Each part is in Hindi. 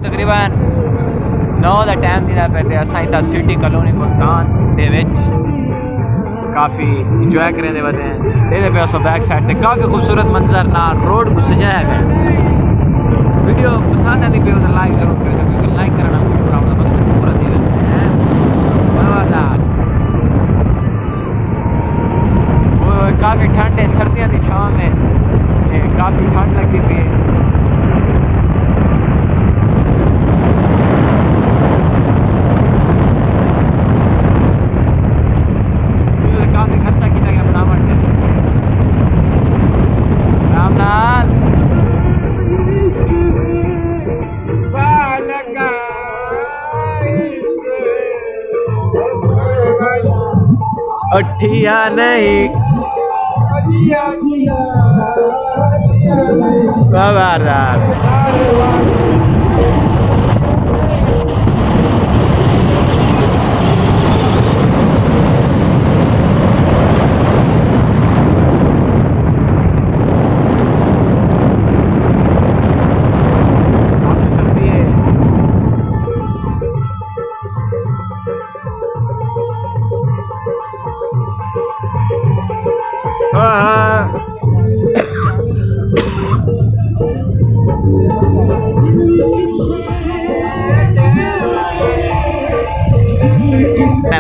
तकरीबन 9 ਦਾ ਟਾਈਮ ਦਿੰਦਾ ਪਏ ਤੇ ਅਸਾਂ ਇਤਾ ਸਿਟੀ ਕਲੋਨੀ ਮੁਲਤਾਨ ਦੇ ਵਿੱਚ ਕਾਫੀ ਇੰਜੋਏ ਕਰਦੇ ਵਦੇ ਇਹਦੇ पे असो बैक साइड ਤੇ काफी खूबसूरत मंजर ना रोड को सजाया गया। वीडियो पसंद आती पे तो लाइक जरूर करें क्योंकि लाइक करना पूरा अपना मकसद पूरा दिया है। वो काफ़ी ठंड है, सर्दियों की शाम है, काफ़ी ठंड लगती पई है। काफ़ी खर्चा किया गया बनावट के राम नाल अठिया नहीं खबरदार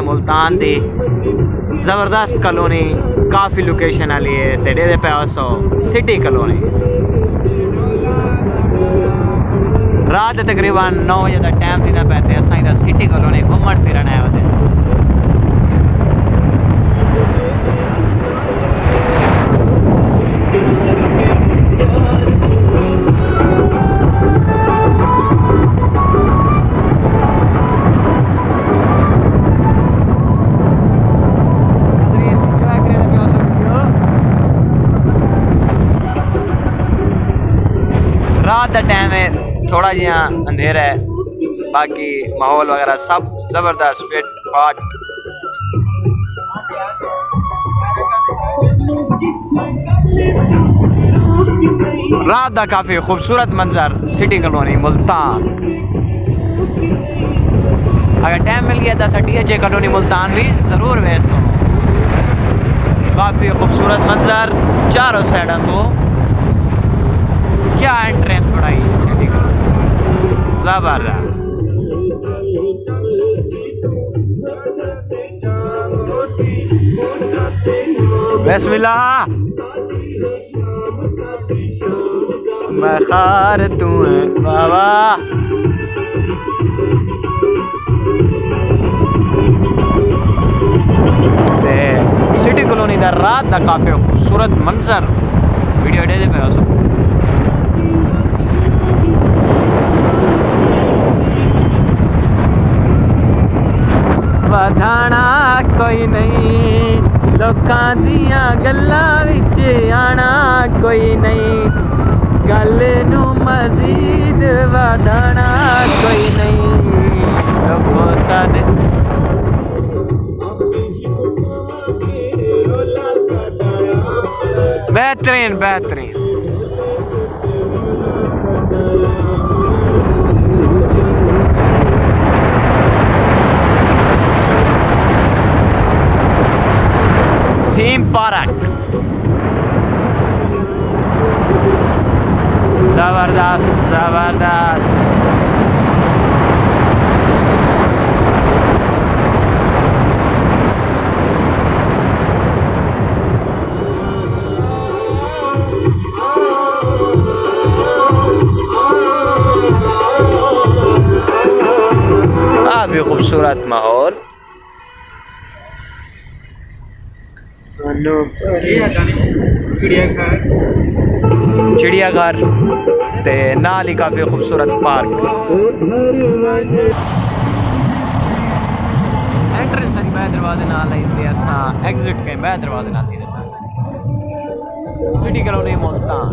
मुल्तान दी जबरदस्त कॉलोनी काफ़ी लोकेशन वाली है तेरे पे सो सिटी कॉलोनी रात तकरीबन 9 बजे का टाइम थी पैते असा सिटी कॉलोनी घूमन फिरन आया होते। रात का टाइम है, थोड़ा जिहा अंधेरा है, बाकी माहौल वगैरह सब जबरदस्त फिट फाट। रात का काफी खूबसूरत मंजर सिटी कॉलोनी मुल्तान। अगर टाइम मिल गया तो DHA कॉलोनी मुल्तान भी जरूर वैसो काफी खूबसूरत मंजर चारों साइड तो क्या एंट्रेंस बढ़ाई सिटी का जबरदस्त। बिस्मिल्लाह मैं खार तू है बाबा। सिटी कॉलोनी का रात का काफी खूबसूरत मंजर वीडियो दे पे वधाना कोई नहीं लोकां दियां गल्लां विच आना कोई नहीं गल नू मजीद वधाना कोई नहीं लोगों साने बेहतरीन बेहतरीन थीम पार्क जबरदस्त जबरदस्त। काफी खूबसूरत माहौल चिड़ियाघर ते नाल ही काफी खूबसूरत पार्क। एंट्रेंस सारी बाहर दरवाजे नाल है असा एग्जिट के बाहर दरवाजे नाल थी सिटी कॉलोनी मुल्तान।